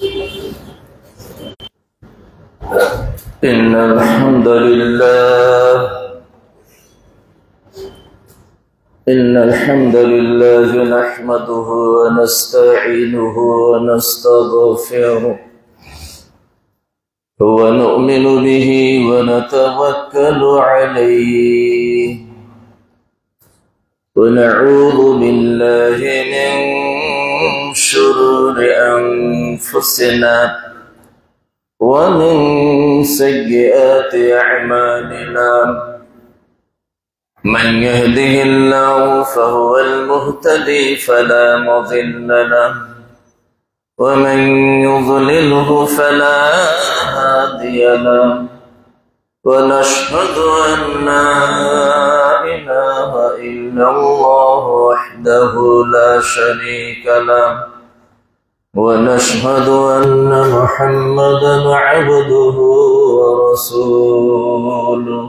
إن الحمد لله نحمده ونستعينه ونستغفره ونؤمن به ونتوكل عليه ونعوذ بالله من شرور أنفسنا ومن سيئات أعمالنا من يهده الله فهو المهتدي فلا مضل له ومن يضلله فلا هادي له ونشهد أن لا إله إلا الله وحده لا شريك له ونشهد أن محمدا عبده ورسوله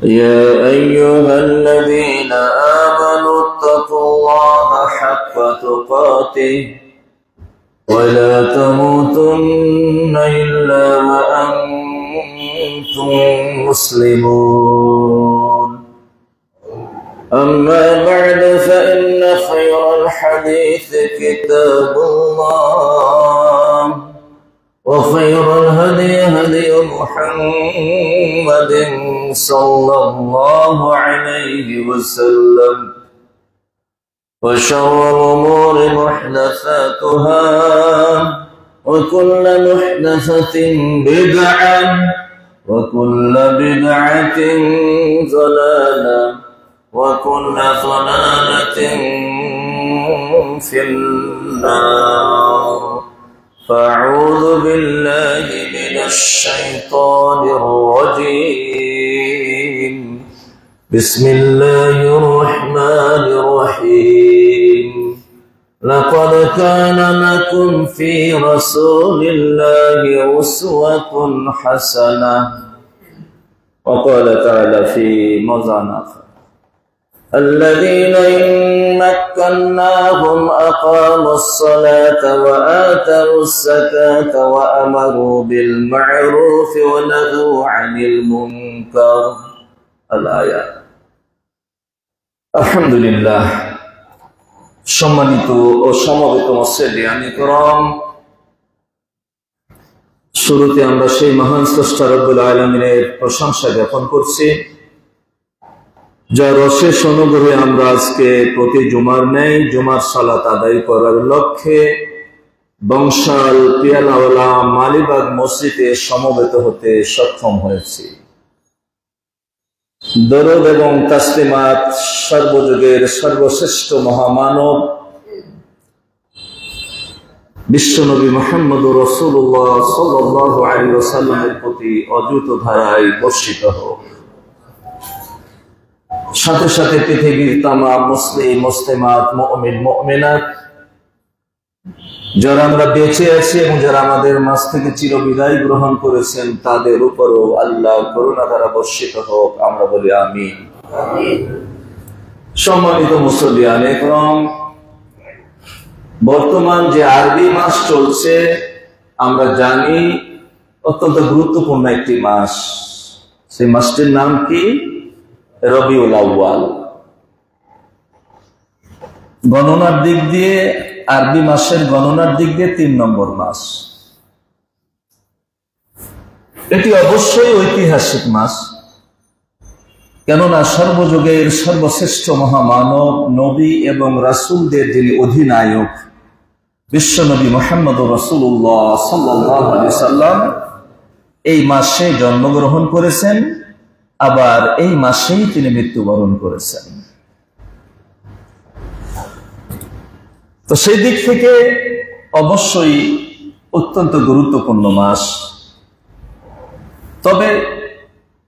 يا أيها الذين آمنوا اتقوا الله حق تقاته ولا تموتن إلا وأنتم مسلمون أما بعد فإن خير الحديث كتاب الله وخير الهدي هدي محمد صلى الله عليه وسلم وشر الأمور محدثاتها وكل محدثة بدعة وكل بدعة ضلالة وكل ضلالة في النار فأعوذ بالله من الشيطان الرجيم بسم الله الرحمن الرحيم لقد كان لكم في رسول الله أسوة حسنة وقال تعالى في موضع آخر الذين إن مكناهم أقاموا الصلاة وآتوا الزكاة وأمروا بالمعروف ونهوا عن المنكر الآية الحمد لله সম্মানিত ও সমবেত মুসলিয়ানে کرام শুরুতে আমরা সেই মহান স্রষ্টা রব্বুল আলামিনের প্রশংসা জ্ঞাপন করছি যার অশেষ অনুগ্রহে আমরা আজকে প্রতি জুমার ন্যায় জুমার সালাত আদায় করার লক্ষ্যে বংশাল পিয়ালাওয়ালা মালিবাগ মসজিদে সমবেত হতে সক্ষম হয়েছি। দরুদ এবং তাসলিমাত সর্বযুগের সর্বশ্রেষ্ঠ মহামানব বিশ্বনবী মুহাম্মদুর রাসূলুল্লাহ সাল্লাল্লাহু আলাইহি ওয়াসাল্লামের প্রতি অযুত ধারায় বর্ষিত হোক। সাথে সাথে পৃথিবীর তামাম মুসলিম মুসলিমাত মুমিন মুমিনাত যারা আমরা বেঁচে আছি এবং যারা আমাদের মাঝ থেকে চিরবিদায় গ্রহণ করেছেন তাদের উপরও আল্লাহর করুণা দ্বারা বর্ষিত হোক, আমরা বলি আমিন। সম্মানিত মুসলিয়ানে کرام, বর্তমান যে আরবি মাস চলছে আমরা জানি অত্যন্ত গুরুত্বপূর্ণ একটি মাস। সেই মাসটির নাম কি? রবিউল আউয়াল। গণনার দিক দিয়ে আরবি মাসের গণনার দিক দিয়ে ৩ নম্বর মাস। এটি অবশ্যই ঐতিহাসিক মাস, কেননা সর্বযুগের সর্বশ্রেষ্ঠ মহামানব নবী এবং রাসূলদের যিনি অধিনায়ক বিশ্বনবী মুহাম্মদুর রাসূলুল্লাহ সাল্লাল্লাহু আলাইহি সাল্লাম এই মাসে জন্মগ্রহণ করেছেন, আবার এই মাসেই তিনি মৃত্যুবরণ করেছেন। তো সেই দিক থেকে অবশ্যই অত্যন্ত গুরুত্বপূর্ণ মাস। তবে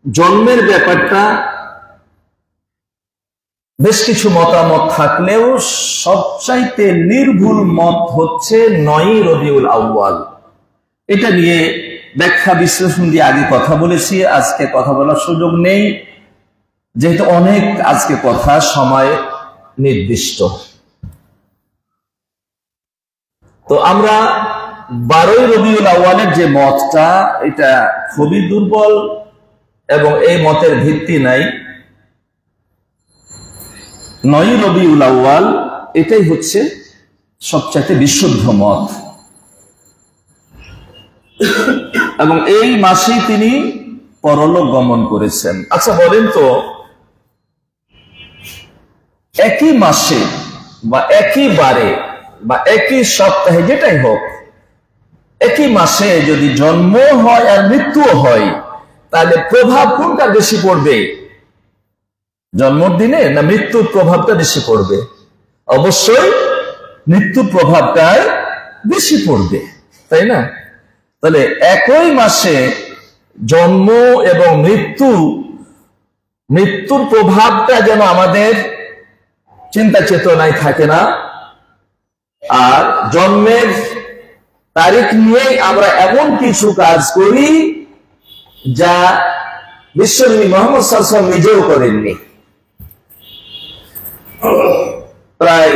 জন্মের ব্যাপারটা বেশ কিছু মতামত থাকলেও সবচাইতে নির্ভুল মত হচ্ছে ৯ই রবিউল আউয়াল। এটা নিয়ে ব্যাখ্যা বিশ্লেষণ দিয়ে আগে কথা বলেছি, আজকে কথা বলার সুযোগ নেই যেহেতু অনেক আজকে কথা সময় নির্দিষ্ট। তো আমরা 12ই রবিউল আউয়ালের যে মতটা, এটা খুবই দুর্বল এবং এই মতের ভিত্তি নাই। 9ই রবিউল আউয়াল এটাই হচ্ছে সবচাইতে বিশুদ্ধ মত, এবং এই মাসেই তিনি পরলোক গমন করেছেন। আচ্ছা বলেন তো, একই মাসে বা একই বারে বা একই সপ্তাহে, যেটাই হোক, একই মাসে যদি জন্ম হয় আর মৃত্যুও হয়, তাহলে প্রভাব কোনটা বেশি পড়বে? জন্মের দিনে না মৃত্যুর প্রভাবটা বেশি পড়বে? অবশ্যই মৃত্যুর প্রভাবটাই বেশি পড়বে, তাই না? তাহলে একই মাসে জন্ম এবং মৃত্যুর প্রভাবটা যেন আমাদের চিন্তা চেতনায় থাকে না, আর জন্মের তারিখ নিয়েই আমরা এমন কিছু কাজ করি যা বিশ্বনবী মুহাম্মদ সাল্লাল্লাহু আলাইহি ওয়াসাল্লাম নিজেও করেননি। প্রায়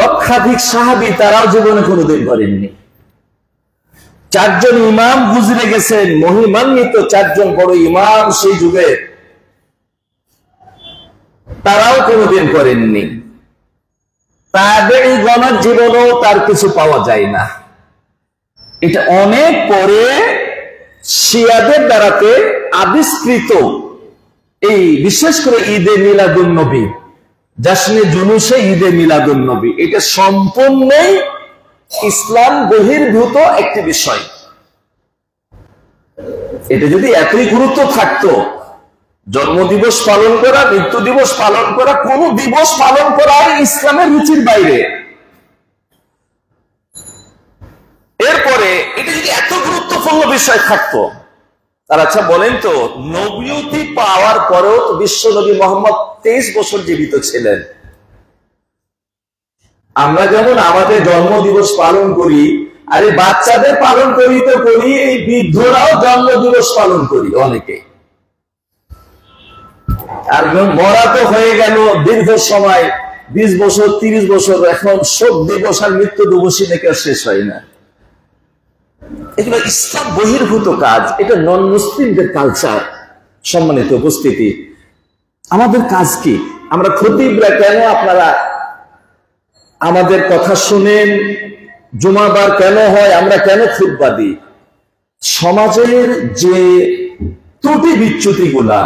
লক্ষাধিক সাহাবী তারাও জীবনে কোনোদিন করেননি। 4 জন ইমাম গুজরে গেছেন, মহিমান্বিত 4 জন বড় ইমাম সেই যুগে, তারাও কোনোদিন করেননি। তাবেঈগণের জীবনেও তার কিছু পাওয়া যায় না। এটা অনেক পরে শিয়াদের দ্বারাতে আবিষ্কৃত এই বিশেষ করে ঈদে মিলাদুন নবী, জাশনে জুলুসে ঈদে মিলাদুন নবী, এটা সম্পূর্ণই ইসলাম বহির্ভূত একটি বিষয়। এটা যদি এতই গুরুত্ব থাকতো, জন্মদিবস পালন করা, মৃত্যু দিবস পালন করা, কোন দিবস পালন করা ইসলামের রুচির বাইরে। এরপরে এটা যদি এত গুরুত্বপূর্ণ বিষয় থাকতো, তার আচ্ছা বলেন তো, নবুয়তি পাওয়ার পরেও তো বিশ্ব নবী মোহাম্মদ 23 বছর জীবিত ছিলেন। আমরা যেমন আমাদের জন্মদিবস পালন করি, আরে বাচ্চাদের পালন করি তো করি, এই বৃদ্ধরাও জন্মদিবস পালন করি অনেকে। আর মরা তো হয়ে গেল দীর্ঘ সময়, 20 বছর 30 বছর, এখন শোক দিবস আর মৃত্যু দিবসই নাকি শেষ হয় না। এগুলো ইসলাম বহির্ভূত কাজ, এটা নন মুসলিমদের কালচার। সম্মানিত উপস্থিতি, আমাদের কাজ কি? আমরা খতিবরা কেন আপনারা আমাদের কথা শুনেন? জুমাবার কেন হয়? আমরা কেন খুতবা দিই? সমাজের যে ত্রুটি বিচ্যুতি গুলা,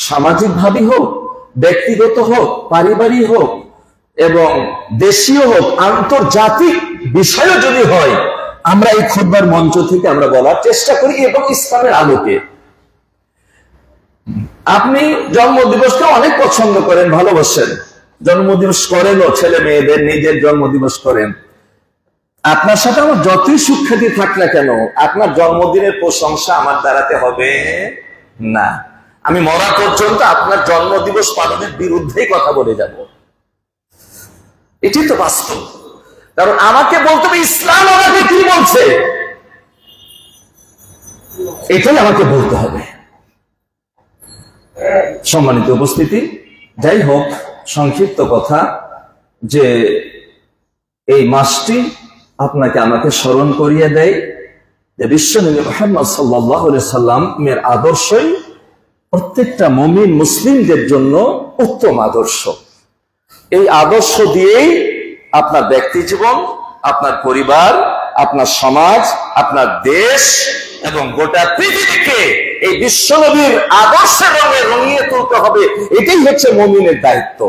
সামাজিক ভাবে হোক, ব্যক্তিগত হোক, পারিবারিক হোক এবং দেশীয় হোক, আন্তর্জাতিক বিষয়ও যদি হয়, আমরা এই খুতবার মঞ্চ থেকে আমরা বলার চেষ্টা করি, এবং ইসলামের আলোকে। আপনি জন্মদিবসকে অনেক পছন্দ করেন, ভালোবাসেন, জন্মদিবস করেনও, ছেলে মেয়েদের নিজের জন্মদিবস করেন। আপনার সাথে আমার যতই সুখ্যাতি থাক না কেন, আপনার জন্মদিনের প্রশংসা আমার দ্বারাতে হবে না। আমি মরা পর্যন্ত আপনার জন্মদিবস পালনের বিরুদ্ধেই কথা বলে যাব। এটি তো বাস্তব। কারণ আমাকে বলতে হবে ইসলাম আমাকে কি বলছে, এটাই আমাকে বলতে হবে। সম্মানিত উপস্থিতি, যাই হোক, সংক্ষিপ্ত কথা যে এই মাসটি আপনাকে আমাকে স্মরণ করিয়ে দেয় যে বিশ্বনবী মুহাম্মদ সাল্লাল্লাহু আলাইহি সাল্লামের আদর্শই প্রত্যেকটা মুমিন মুসলিমদের জন্য উত্তম আদর্শ। এই আদর্শ দিয়েই আপনার ব্যক্তি জীবন, আপনার পরিবার, আপনার সমাজ, আপনার দেশ এবং গোটা পৃথিবীকে এই বিশ্বনবীর আদর্শের রঙে রঙিয়ে তুলতে হবে। এটাই হচ্ছে মুমিনের দায়িত্ব।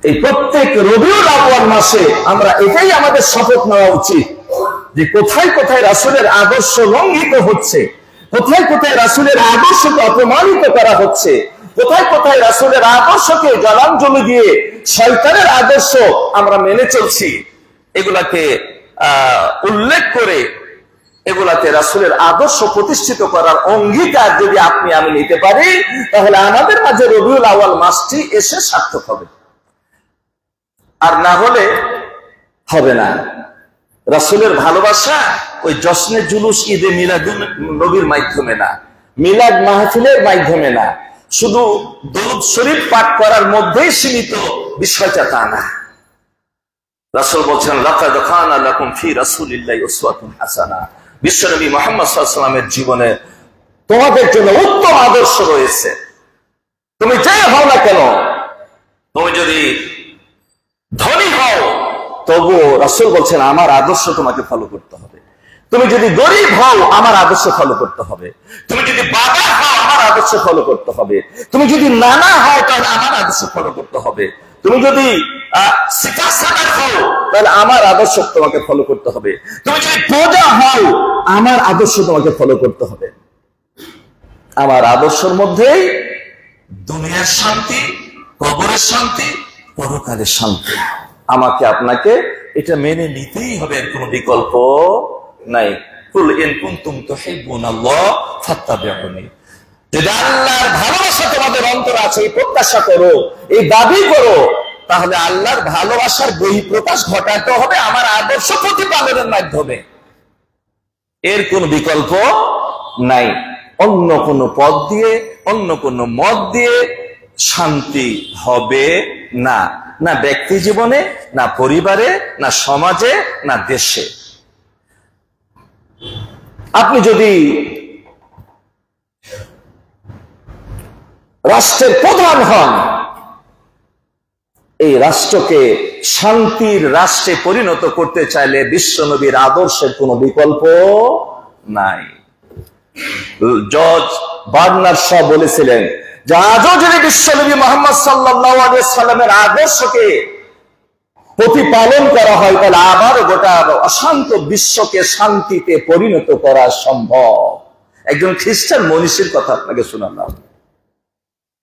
এই প্রত্যেক রবিউল আউয়াল মাসে আমরা এটাই আমাদের শপথ নেওয়া উচিত যে কোথায় কোথায় রাসূলের আদর্শ লঙ্ঘিত হচ্ছে, কোথায় কোথায় রাসূলের আদর্শকে অপমানিত করা হচ্ছে, কোথায় কোথায় রাসূলের আদর্শকে জলাঞ্জলি দিয়ে শয়তানের আদর্শ আমরা মেনে চলছি, এগুলাকে উল্লেখ করে এগুলাতে রাসূলের আদর্শ প্রতিষ্ঠিত করার অঙ্গীকার যদি আপনি আমি নিতে পারি, তাহলে আমাদের মাঝে রবিউল আউয়াল মাসটি এসে সার্থক হবে। আর না হলে হবে না। রাসূলের ভালোবাসা ওই জশ্নে জুলুস ঈদে মিলাদুন নবীর মাধ্যমে না, মিলাদ মাহফিলের মাধ্যমে না, শুধু দরুদ শরীফ পাঠ করার মধ্যেই সীমিত বিষয়টা তা না। রাসূল বলছেন লাকাদ কানা লাকুম ফি রাসূলিল্লাহি উসওয়াতুন হাসানাহ, বিশ্বনবী মুহাম্মদ সাল্লাল্লাহু আলাইহি ওয়াসাল্লামের জীবনে তোমাদের জন্য উত্তম আদর্শ রয়েছে। তুমি যে হও না কেন, তুমি যদি ধনী হও তবুও রাসূল বলছেন আমার আদর্শ তোমাকে ফলো করতে হবে। তুমি যদি গরিব হও আমার আদর্শ ফলো করতে হবে। তুমি যদি বাবা হও আমার আদর্শ ফলো করতে হবে। তুমি যদি নানা হও তাহলে আমার আদর্শ ফলো করতে হবে। তুমি যদি সিফাসাদার হও তাহলে আমার আদর্শ তোমাকে ফলো করতে হবে। তুমি যদি প্রজা হও আমার আদর্শ তোমাকে ফলো করতে হবে। আমার আদর্শের মধ্যেই দুনিয়ার শান্তি, কবরের শান্তি, পরকালের শান্তি। আমাকে আপনাকে এটা মেনে নিতেই হবে, এর কোনো বিকল্প নাই। কুল ইন কুনতুম তুহিব্বুনাল্লাহ ফাত্তাবিউনি, যদি আল্লাহর ভালোবাসা তোমাদের অন্তরে আছে, এই প্রত্যাশা করো, এই দাবি করো, তাহলে আল্লাহর ভালোবাসার বহিঃপ্রকাশ ঘটাতে হবে আমার আদর্শ প্রতিপালনের মাধ্যমে। এর কোনো বিকল্প নাই। অন্য কোনো পথ দিয়ে, অন্য কোনো মত দিয়ে শান্তি হবে না, না ব্যক্তি জীবনে, না পরিবারে, না সমাজে, না দেশে। আপনি যদি রাষ্ট্রের প্রধান হন, এই রাষ্ট্রকে শান্তির রাষ্ট্রে পরিণত করতে চাইলে বিশ্বনবীর আদর্শের কোনো বিকল্প নাই। জর্জ বার্নার্ড শ বলেছিলেন যে আজও যদি বিশ্বনবী মুহাম্মদ সাল্লাল্লাহু আলাইহি সাল্লামের আদর্শকে প্রতিপালন করা হয় তাহলে আবার গোটা অশান্ত বিশ্বকে শান্তিতে পরিণত করা সম্ভব। একজন খ্রিস্টান মনীষীর কথা আপনাকে শোনালাম।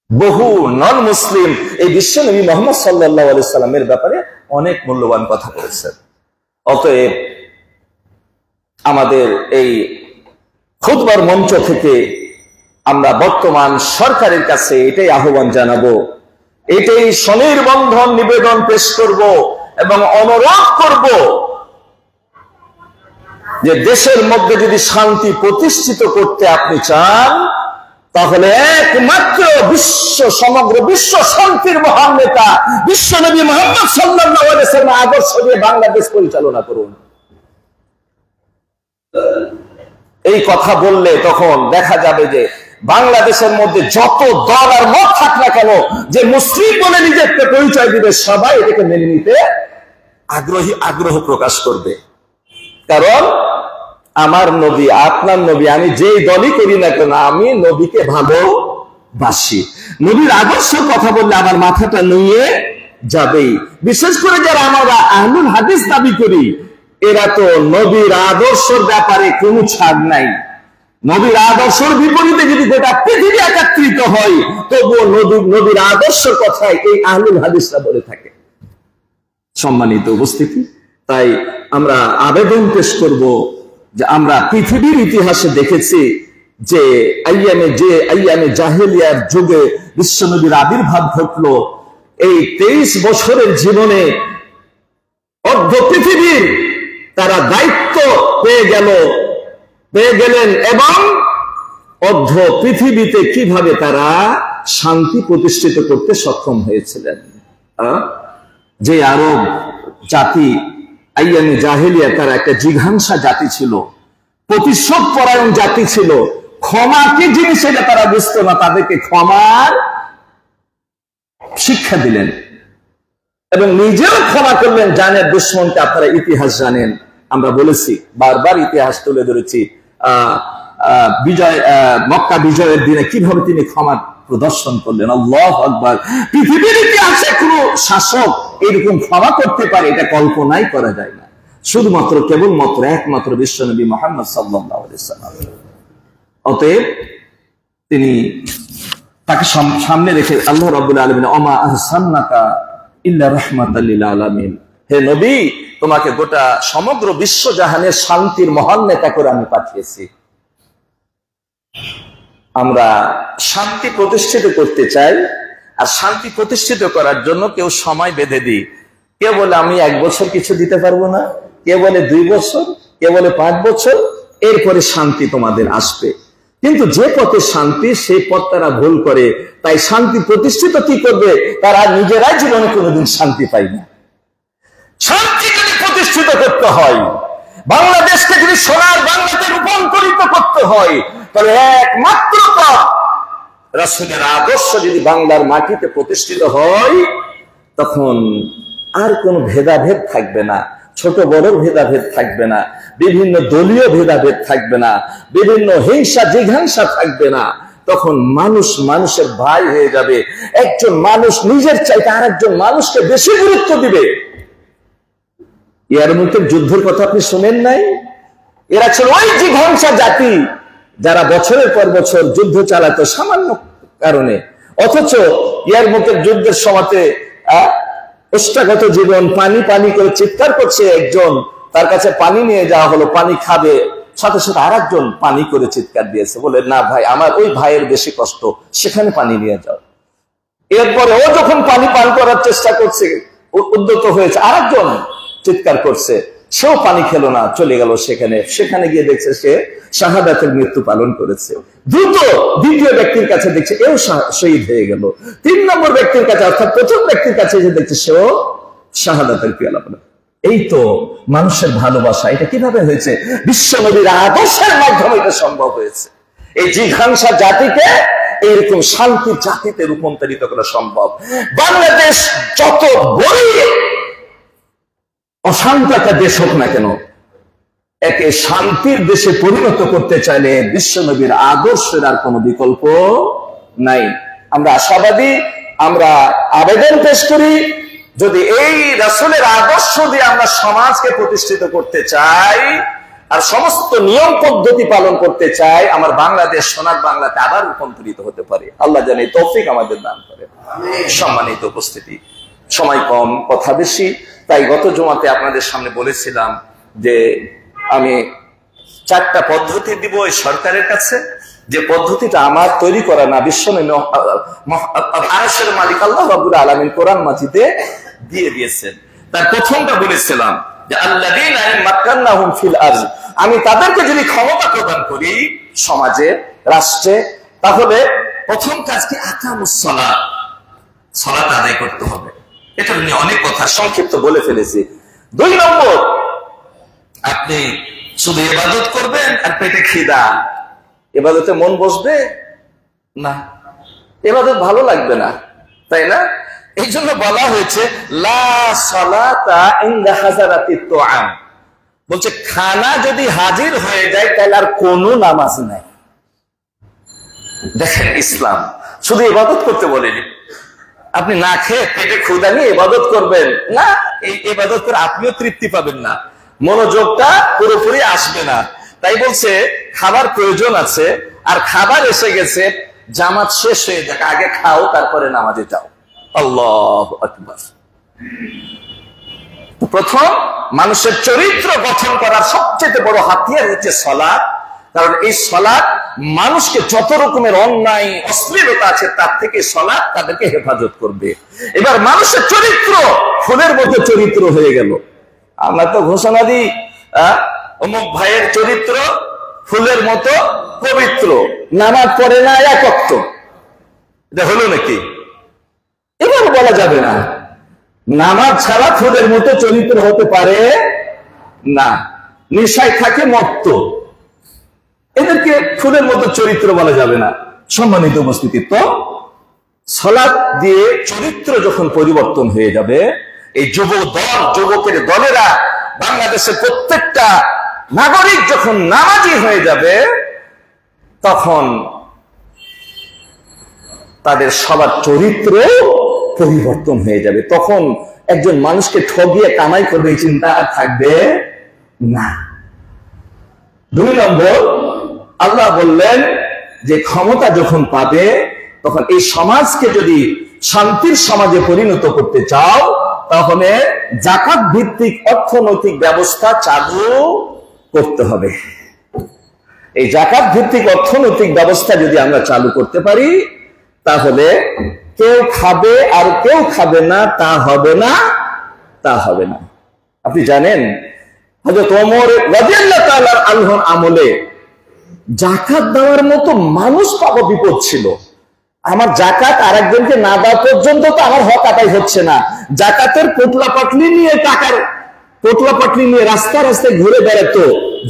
বহু নন মুসলিম এই বিশ্বনবী মুহাম্মদ সাল্লাল্লাহু আলাইহি সাল্লামের ব্যাপারে অনেক মূল্যবান কথা বলেছেন। অতএব আমাদের এই খুতবার মঞ্চ থেকে আমরা বর্তমান সরকারের কাছে এটাই আহ্বান জানাবো, এটাই স্বনির্বন্ধন নিবেদন পেশ করব এবং অনুরোধ করব যে দেশের মধ্যে যদি শান্তি প্রতিষ্ঠিত করতে আপনি চান তাহলে একমাত্র সমগ্র বিশ্ব শান্তির মহান নেতা বিশ্বনবী মুহাম্মদ সাল্লাল্লাহু আলাইহি ওয়াসাল্লাম আদর্শ দিয়ে বাংলাদেশ পরিচালনা করুন। এই কথা বললে তখন দেখা যাবে যে বাংলাদেশের মধ্যে যত দল আর মত থাক না কেন, যে মুসলিম বলে নিজেকে পরিচয় দিবে সবাই এটাকে মেনে নিতে আগ্রহ প্রকাশ করবে। কারণ আমার নবী, আপনার নবী, আমি যেই দলই করি না কেন আমি নবীকে ভালোবাসি। নবীর আদর্শের কথা বললে আমার মাথাটা নুয়ে যাবেই। বিশেষ করে যারা আমরা আহলুল হাদিস দাবি করি এরা তো নবীর আদর্শের ব্যাপারে কোনো ছাড় নাই। নবীর আদর্শের বিপরীতে যদি গোটা পৃথিবী একত্রিত হয় তবুও নবীর আদর্শের কথাই এই আহলুল হাদিসরা বলে থাকে। সম্মানিত উপস্থিতি, তাই আমরা আবেদন পেশ করব যে আমরা পৃথিবীর ইতিহাসে দেখেছি যে আইয়ামে জাহেলিয়ার যুগে বিশ্বনবীর আবির্ভাব ঘটলো। এই 23 বছরের জীবনে অর্ধ পৃথিবীর তারা দায়িত্ব পেয়ে গেলেন এবং অর্ধ পৃথিবীতে কিভাবে তারা শান্তি প্রতিষ্ঠিত করতে সক্ষম হয়েছিলেন। যে আরব জাতি আইয়ামে জাহেলিয়া তারা একটা জিঘাংসা জাতি ছিল, প্রতিশোধ পরায়ণ জাতি ছিল। ক্ষমা কি জিনিস এটা তারা বুঝতো না, তাদেরকে ক্ষমার শিক্ষা দিলেন এবং নিজেও ক্ষমা করলেন। জানেন দুশ্মনকে, আপনারা ইতিহাস জানেন, আমরা বলেছি বারবার ইতিহাস তুলে ধরেছি। মক্কা বিজয়ের দিনে কিভাবে তিনি ক্ষমা প্রদর্শন করলেন। আল্লাহু আকবার। পৃথিবীর ইতিহাসে কোন শাসক এরকম ক্ষমা করতে পারে এটা কল্পনাই করা যায় না, শুধুমাত্র কেবলমাত্র একমাত্র বিশ্বনবী মুহাম্মদ সাল্লাল্লাহু আলাইহি ওয়াসাল্লাম। অতএব তিনি তাকে সামনে রেখে আল্লাহ রাব্বুল আলামিন ওমা আরসালনাকা ইল্লা রাহমাতাল লিল আলামিন, হে নবী তোমাকে গোটা সমগ্র বিশ্ব জাহানের শান্তির মহান নেতা করে আমি পাঠিয়েছি। আমরা শান্তি প্রতিষ্ঠিত করতে চাই, আর শান্তি প্রতিষ্ঠিত করার জন্য কেউ সময় বেঁধে দিই। কেউ বলে আমি 1 বছর কিছু দিতে পারবো না, কেউ বলে 2 বছর, কেউ বলে 5 বছর, এরপরে শান্তি তোমাদের আসবে। কিন্তু যে পথে শান্তি সেই পথ তারা ভুল করে। তাই শান্তি প্রতিষ্ঠিত কি করবে, তারা নিজেরাই জীবনে কোনোদিন শান্তি পায় না। শান্তি করতে হয়, বাংলাদেশকে যদি সোনার বাংলাতে রূপান্তরিত করতে হয়, তাহলে একমাত্র পথ রাসূলের আদর্শ যদি বাংলার মাটিতে প্রতিষ্ঠিত হয়, তখন আর কোন ভেদাভেদ থাকবে না, ছোট বড় ভেদাভেদ থাকবে না, বিভিন্ন দলীয় ভেদাভেদ থাকবে না, বিভিন্ন হিংসা জিঘাংসা থাকবে না। তখন মানুষ মানুষের ভাই হয়ে যাবে। একজন মানুষ নিজের চাইতে আর একজন মানুষকে বেশি গুরুত্ব দিবে। এর মধ্যে যুদ্ধের কথা আপনি শোনেন নাই? এরা ছিল ওই জিঘাংসা জাতি যারা বছরের পর বছর যুদ্ধ চালাতো সামান্য কারণে, অথচ ইয়ার মুখের যুদ্ধের সময়তে অষ্টাগত জীবন পানি পানি করে চিৎকার করছে একজন, তার কাছে পানি নিয়ে যাওয়া হলো, পানি খাবে, সাথে সাথে আর একজন পানি করে চিৎকার দিয়েছে, বলে না ভাই, আমার ওই ভাইয়ের বেশি কষ্ট, সেখানে পানি নিয়ে যাও। এরপরে ও যখন পানি পান করার চেষ্টা করছে, উদ্যত হয়েছে, আর একজন চিৎকার করছে, সেও পানি খেলো না, চলে গেল সেখানে গিয়ে দেখছে সে শাহাদাতের মৃত্যু পালন করেছে। দ্রুত দ্বিতীয় ব্যক্তির কাছে দেখছে এও শহীদ হয়ে গেল। 3 নম্বর ব্যক্তির কাছে, অর্থাৎ প্রথম ব্যক্তির কাছে যে দেখছে সেও শাহাদাতের পেয়ালা পেল। এই তো মানুষের ভালোবাসা। এটা কিভাবে হয়েছে? বিশ্ব নবীর আদর্শের মাধ্যমে এটা সম্ভব হয়েছে। এই জিঘাংসা জাতিকে এইরকম শান্তির জাতিতে রূপান্তরিত করা সম্ভব। বাংলাদেশ যত বড় অশান্ত একটা দেশ হোক না কেন, একে শান্তির দেশে পরিণত করতে চাইলে বিশ্ব নবীর আদর্শের আর কোনো বিকল্প নাই। আমরা আশাবাদী, আমরা আবেদন পেশ করি, যদি এই রাসূলের আদর্শ দিয়ে আমরা সমাজকে প্রতিষ্ঠিত করতে চাই আর সমস্ত নিয়ম পদ্ধতি পালন করতে চাই, আমার বাংলাদেশ সোনার বাংলাতে আবার রূপান্তরিত হতে পারে। আল্লাহ জানে তৌফিক আমাদের দান করে। সম্মানিত উপস্থিতি, সময় কম, কথা বেশি, তাই গত জুমাতে আপনাদের সামনে বলেছিলাম যে আমি 4টা পদ্ধতি দিব এই সরকারের কাছে, যে পদ্ধতিটা আমার তৈরি করা না, বিশ্বনবী আরশের মালিক আল্লাহ রাব্বুল আলামিন কোরআন মাজিদে দিয়ে দিয়েছেন। তার প্রথমটা বলেছিলাম যে আল্লাযীনা মাক্কান্নাহুম ফিল আরদ, আমি তাদেরকে যদি ক্ষমতা প্রদান করি সমাজে, রাষ্ট্রে, তাহলে প্রথম কাজ কি? আকামুস সালাত, সালাত আদায় করতে হবে। এটা নিয়ে অনেক কথা সংক্ষিপ্ত বলে ফেলেছি। 2 নম্বর, আপনি শুধু ইবাদত করবেন আর পেটে খিদা, ইবাদতে মন বসবে না, ইবাদত ভালো লাগবে না, তাই না? এই জন্য বলা হয়েছে লা সালাতা ইনদা হাজারাতিত তুআম, বলছে খানা যদি হাজির হয়ে যায় তাহলে আর কোনো নামাজ নাই। দেখেন ইসলাম শুধু ইবাদত করতে বলেনি, আপনি না খেয়ে পেটে ক্ষুধা নিয়ে ইবাদত করবেন না, এই ইবাদত করে আপনিও তৃপ্তি পাবেন না, মনোযোগটা পুরোপুরি আসবে না। তাই বলছে খাবার প্রয়োজন আছে, আর খাবার এসে গেছে, জামাত শেষ হয়ে যাক, আগে খাও তারপরে নামাজে যাও। আল্লাহু আকবার। প্রথম মানুষের চরিত্র গঠন করার সবচেয়ে বড় হাতিয়ার হচ্ছে সালাত, কারণ এই সালাত মানুষকে যত রকমের অন্যায় অশ্লীলতা আছে তার থেকে সালাত তাদেরকে হেফাজত করবে। এবার মানুষের চরিত্র ফুলের মতো চরিত্র হয়ে গেল। আমরা তো ঘোষণা দিই অমুক ভাইয়ের চরিত্র ফুলের মতো পবিত্র, নামাজ পড়ে না এক ওয়াক্ত, এটা হলো নাকি? এবার বলা যাবে না নামাজ ছাড়া ফুলের মতো চরিত্র হতে পারে না, নেশায় থাকে মত্ত, এদেরকে ফুলের মতো চরিত্র বলা যাবে না। সম্মানিত উপস্থিতি, তো সালাত দিয়ে চরিত্র যখন পরিবর্তন হয়ে যাবে, এই যুবকের দলেরা, বাংলাদেশের প্রত্যেকটা নাগরিক যখন নামাজি হয়ে যাবে, তখন তাদের সবার চরিত্র পরিবর্তন হয়ে যাবে। তখন একজন মানুষকে ঠগিয়ে কামাই করবে এই চিন্তা আর থাকবে না। 2 নম্বর, আল্লাহ বললেন যে ক্ষমতা যখন পাবে তখন এই সমাজকে যদি শান্তির সমাজে পরিণত করতে চাও, তাহলে যাকাত ভিত্তিক অর্থনৈতিক ব্যবস্থা চালু করতে হবে। এই যাকাত ভিত্তিক অর্থনৈতিক ব্যবস্থা যদি আমরা চালু করতে পারি, তাহলে কেউ খাবে আর কেউ খাবে না, তা হবে না। আপনি জানেন হযরত ওমর রাদিয়াল্লাহু তাআলা আনহুর আমলে যাকাত দেওয়ার মতো মানুষ পাওয়া বিপদ ছিল। আমার যাকাত আরেকজনকে না দেওয়া পর্যন্ত তো আমার হক আদায় হচ্ছে না, যাকাতের পোটলা পাটলি নিয়ে টাকার পোটলা পাটলি নিয়ে রাস্তায় রাস্তায় ঘুরে বেড়াতো,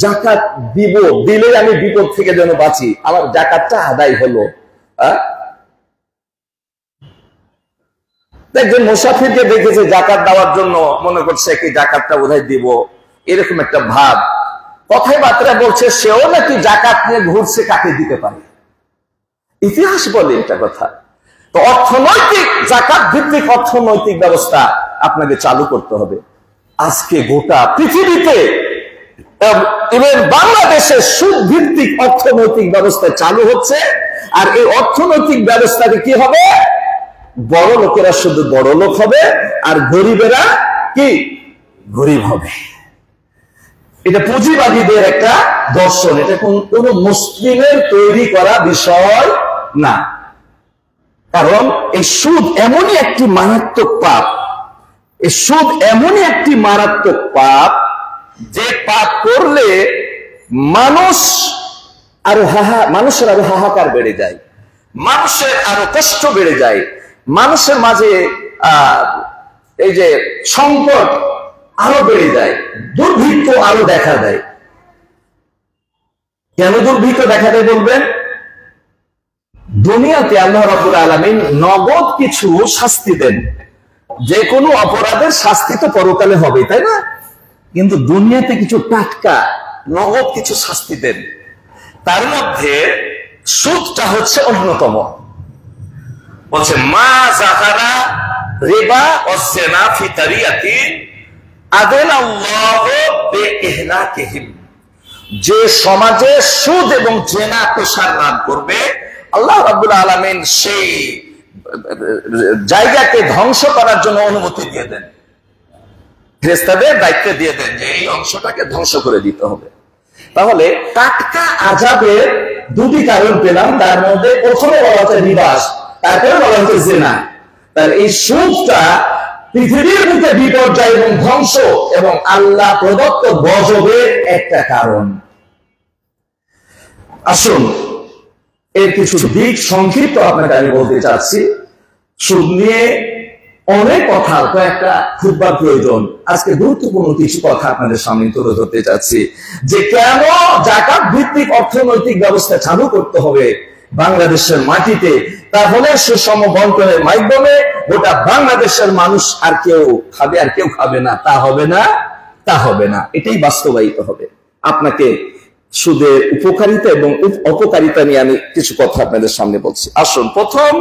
জাকাত দিব, দিলে আমি বিপদ থেকে যেন বাঁচি, আমার জাকাতটা আদায় হলো। একজন মুসাফিরকে দেখেছে জাকাত দেওয়ার জন্য, মনে করছে কি জাকাতটা বোধহয় দিব, এরকম একটা ভাব, কথায় বার্তা বলছে সেও নাকি জাকাত নিয়ে ঘুরছে, কাকে দিতে পারে। ইতিহাস বলে এটা কথা। তো অর্থনৈতিক জাকাত ভিত্তিক অর্থনৈতিক ব্যবস্থা আপনাকে চালু করতে হবে। আজকে গোটা পৃথিবীতে এবং বাংলাদেশে সুদ ভিত্তিক অর্থনৈতিক ব্যবস্থা চালু হচ্ছে। আর এই অর্থনৈতিক ব্যবস্থাতে কি হবে? বড় লোকেরা শুধু বড় লোক হবে, আর গরিবেরা কি গরিব হবে। এটা পুঁজিবাদীদের একটা দর্শন, এটা কোন মুসলিমের তৈরি করা বিষয় না। কারণ এই সুদ এমনই একটি মারাত্মক পাপ, এই সুদ এমনই একটি মারাত্মক পাপ যে পাপ করলে মানুষের আরো হাহাকার বেড়ে যায়, মানুষের আরো কষ্ট বেড়ে যায়, মানুষের মাঝে এই যে সংকট আরো বেড়ে যায়, দুর্ভিক্ষ আরো দেখা দেয়। কেন দুর্ভিক্ষ দেখা দেয় বলবেন? দুনিয়াতে আল্লাহ রাব্বুল আলামিন নগদ কিছু শাস্তি দেন, যে কোনো অপরাধের শাস্তি তো পরকালে হবে, তাই না? কিন্তু দুনিয়াতে কিছু টাটকা নগদ কিছু শাস্তি দেন, তার মধ্যে সুদটা হচ্ছে অন্যতম। বলছে মা যাহারা রিবা ওয়াস জিনা ফি তারিয়াতি আদানাল্লাহু বিইহলাকিহিম, যে সমাজে সুদ এবং জিনা প্রসার করবে, আল্লাহ রাব্বুল আলামিন সেই জায়গাকে ধ্বংস করার জন্য অনুমতি দিয়ে দেন, ফেরেশতাদের দায়িত্ব দিয়ে দেন যে এই অংশটাকে ধ্বংস করে দিতে হবে। তাহলে টাটকা আযাবের দুটি কারণ পেলাম, তার মধ্যে প্রথমে বলা হচ্ছে রিবাস, তারপরে বলা হচ্ছে জিনা। তাহলে এই সুদটা পৃথিবীর মধ্যে বিপর্যয় এবং ধ্বংস এবং আল্লাহ প্রদত্ত গজবের একটা কারণ। আসুন এর কিছু দিক সংক্ষিপ্ত আপনাকে আমি বলতে চাচ্ছি। সুদ নিয়ে অনেক কথা, কয়েকটা খুতবার প্রয়োজন। আজকে গুরুত্বপূর্ণ কিছু কথা আপনাদের সামনে তুলে ধরতে চাচ্ছি, যে কেন জাকাত ভিত্তিক অর্থনৈতিক ব্যবস্থা চালু করতে হবে বাংলাদেশের মাটিতে। তাহলে সুষম বন্টনের মাধ্যমে গোটা বাংলাদেশের মানুষ আর কেউ খাবে আর কেউ খাবে না, তা হবে না, তা হবে না। এটাই বাস্তবায়িত হবে। আপনাকে সুদের উপকারিতা এবং অপকারিতা নিয়ে আমি কিছু কথা আপনাদের সামনে বলছি। আসুন, প্রথম,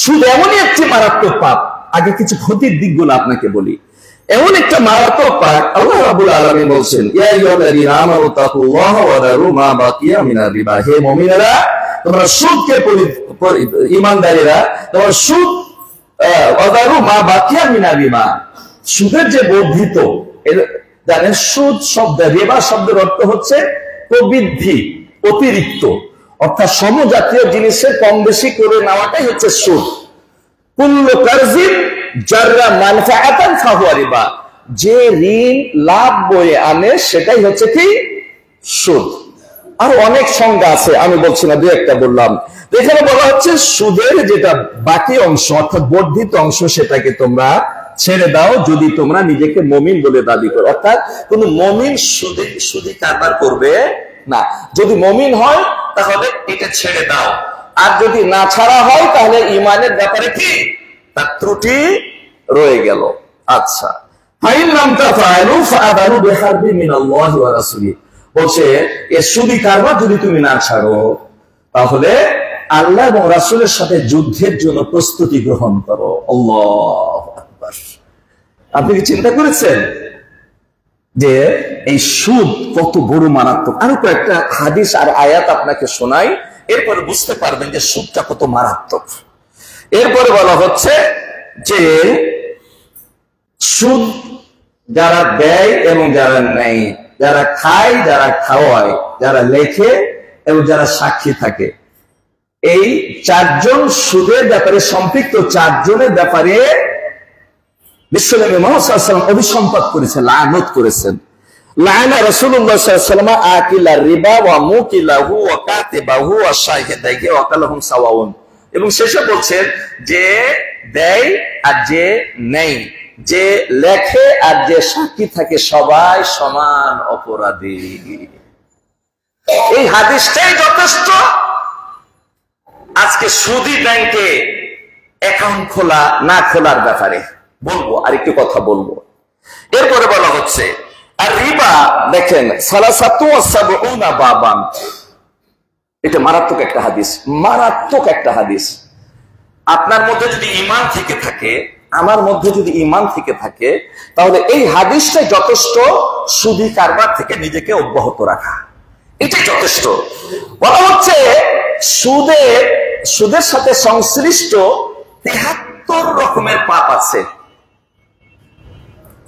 সুদ এমনই একটি মারাত্মক পাপ। আগে কিছু ক্ষতির দিকগুলো আপনাকে বলি। এমন একটা মারাত্মক পাপ, আল্লাহ রাব্বুল আলামিন বলছেন, ইয়া আইয়ুহাল্লাযীনা আমানু তাকুল্লাহা ওয়া দারু মা বাকিয়া মিনার রিবা, হে মুমিনেরা তোমরা সুদকে, ঈমানদারেরা তোমরা সুদ ওয়া দারু মা বাকিয়া মিনার রিবা, সুদের যে বর্ধিত, জানেন সুদ শব্দ, রিবা শব্দের অর্থ হচ্ছে প্রবৃদ্ধি, অতিরিক্ত, অর্থাৎ সমজাতীয় জিনিসের কম বেশি করে নেওয়াটাই হচ্ছে সুদ। কুল্লু কারজিন জাররা মানফাআতান ফাহুয়া রিবা, যে ঋণ লাভ বয়ে আনে সেটাই হচ্ছে কি সুদ। আর অনেক সংজ্ঞা আছে, আমি বলছি না, দুই একটা বললাম। এখানে বলা হচ্ছে সুদের যেটা বাকি অংশ অর্থাৎ বর্ধিত অংশ, সেটাকে তোমরা ছেড়ে দাও যদি তোমরা নিজেকে মুমিন বলে দাবি করো। অর্থাৎ কোন মুমিন সুদী কারবার করবে না। যদি মুমিন হয় তাহলে এটা ছেড়ে দাও, আর যদি না ছাড়া হয় তাহলে ঈমানের ব্যাপারে কি তার ত্রুটি রয়ে গেল। আচ্ছা, ফাইন লাম তাফআলু ফাআযানু বিহারবিন মিনাল্লাহি ওয়া রাসূলিহি, বলছে এই সুদী কারবার যদি তুমি না ছাড়ো তাহলে আল্লাহ এবং রাসূলের সাথে যুদ্ধের জন্য প্রস্তুতি গ্রহণ করো। আল্লাহু আকবার। আপনি কি চিন্তা করেছেন যে এই সুদ কত বড় মারাত্মক? আরো কয়েকটা হাদিস আর আয়াত আপনাকে শোনাই, এরপরে বুঝতে পারবেন যে সুদটা কত মারাত্মক। এরপরে বলা হচ্ছে যে সুদ যারা দেয় এবং যারা নেয়, যারা খায়, যারা খাওয়ায়, যারা লেখে এবং যারা সাক্ষী থাকে, এই চারজন সুদের ব্যাপারে সম্পৃক্ত চারজনের ব্যাপারে বিশ্বনবী মুহাম্মদ সাল্লাল্লাহু আলাইহি ওয়াসাল্লাম অভিসম্পাত করেছেন, লানত করেছেন। লাআনা রাসূলুল্লাহ সাল্লাল্লাহু আলাইহি ওয়াসাল্লাম আকিলা রিবা ওয়া মুকিলাহু ওয়া কাতিবাহু ওয়া শাহিদাইহি ওয়া কালাহুম সাওয়াউন। এবং শেষে বলছেন যে দেয় আর যে নেই, যে লেখে আর যে সাক্ষী থাকে সবাই সমান অপরাধী। এই হাদিসটাই যথেষ্ট আজকে সুদী ব্যাংকে অ্যাকাউন্ট খোলা না খোলার ব্যাপারে বলবো, আর একটু কথা বলবো। এরপরে বলা হচ্ছে আর রিবা, দেখেন সালাসাতু ওয়া সাবউনা বাবান, এটা মারাত্মক একটা হাদিস, মারাত্মক একটা হাদিস। আপনার মধ্যে যদি ঈমান থেকে থাকে, আমার মধ্যে যদি ঈমান থেকে থাকে, তাহলে এই হাদিসটাই যথেষ্ট সুদী কারবার থেকে নিজেকে অব্যাহত রাখা, এটাই যথেষ্ট। বলা হচ্ছে সুদের সাথে সংশ্লিষ্ট 73 রকমের পাপ আছে।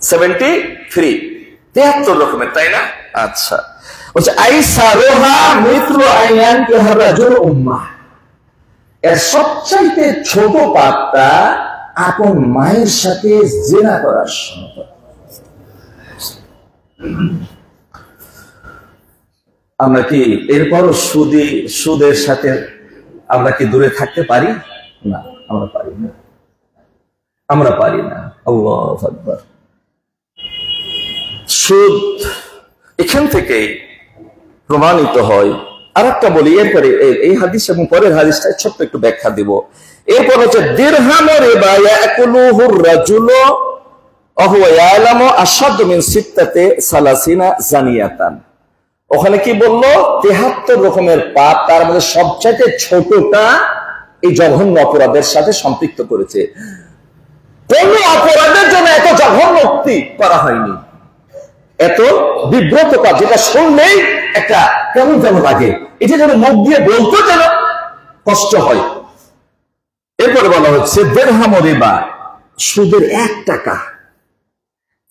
73 রকমের, তাই না? আচ্ছা, বলছে আইসারুহা মিথলু আইয়ান রাজুল উম্মাহ, এর সবচাইতে ছোট পাপটা আপন মায়ের সাথে জিনা করার সময়। আমরা কি এরপরও সুদের সাথে আমরা কি দূরে থাকতে পারি? না, আমরা পারি না, আমরা পারি না। আল্লাহু আকবার। সুদ এখান থেকে প্রমাণিত হয়। আর একটা বলি, এরপরে এই হাদিস এবং পরের হাদিসটা ছোট্ট একটু ব্যাখ্যা দিব। এরপর হচ্ছে দিরহামু রিবা ইয়াকুলুহুর রাজুলু ওয়া হুয়া ইয়ালামু আশাদ্দু মিন সিত্তাতি সালাসিনা জানিয়াতান। ওখানে কি বললো? 73 রকমের পাপ, তার মধ্যে সবচেয়ে ছোটটা এই জঘন্য অপরাধের সাথে সম্পৃক্ত করেছে। কোন অপরাধের জন্য এত জঘন্য উক্তি করা হয়নি, এত বিব্রতকর, যেটা শুনলেই একটা কেমন যেন লাগে, এটা যেন মুখ দিয়ে বলতে যেন কষ্ট হয়। এরপরে বলা হচ্ছে দিরহামু রিবা, সুদের 1 টাকা।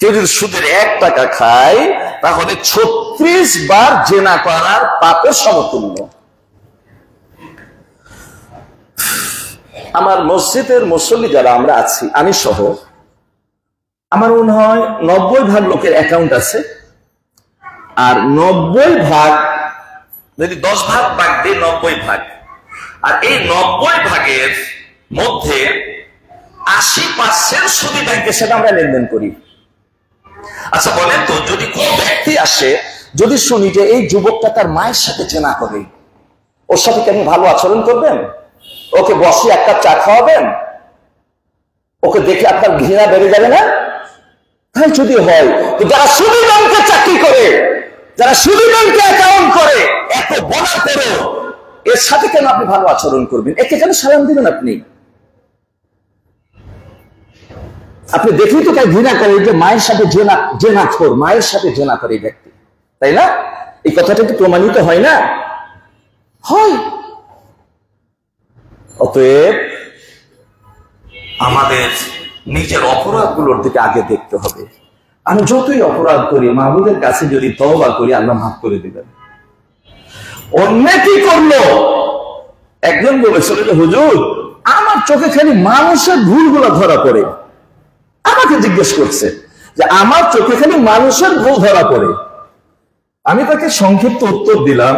কেউ যদি সুদের 1 টাকা খায় তাহলে 36 বার জেনা করার পাপের সমতুল্য। আমার মসজিদের মুসল্লি যারা আমরা আছি, আমি সহ, আমার মনে হয় 90% লোকের অ্যাকাউন্ট আছে। আর 90% যদি 10 ভাগ বাদ দিয়ে 90%, আর এই 90% মধ্যে 80% সুদী ব্যাংকের সাথে আমরা লেনদেন করি। আচ্ছা বলেন তো, যদি কোন ব্যক্তি আসে, যদি শুনি যে এই যুবকটা তার মায়ের সাথে জেনা করে, ওর সাথে কি আপনি ভালো আচরণ করবেন? ওকে বসে 1 কাপ চা খাওয়াবেন? ওকে দেখে আপনার ঘৃণা বেড়ে যাবে না? তাই যদি হয়, তো যারা সুদী ব্যাংকে চাকরি করে, যারা সুদী ব্যাংকে অ্যাকাউন্ট করে, এত বলার পরেও এর সাথে কেন আপনি ভালো আচরণ করবেন? একে কেন সালাম দিবেন? আপনি দেখলেই তো তাই ঘৃণা করে যে মায়ের সাথে জেনাখোর, মায়ের সাথে জেনা করে এই ব্যক্তি, তাই না? এই কথাটা কি প্রমাণিত হয় না? হয়। অতএব আমাদের নিজের অপরাধগুলোর দিকে আগে দেখতে হবে। আমি যতই অপরাধ করি, মাহবুবের কাছে যদি তওবা করি, আল্লাহ মাফ করে দিবেন। অন্য কি করলো? একজন বলেছিল যে হুজুর, আমার চোখে খালি মানুষের ভুলগুলো ধরা পড়ে। আমাকে জিজ্ঞেস করছে যে আমার চোখে খালি মানুষের ভুল ধরা পড়ে। আমি তাকে সংক্ষিপ্ত উত্তর দিলাম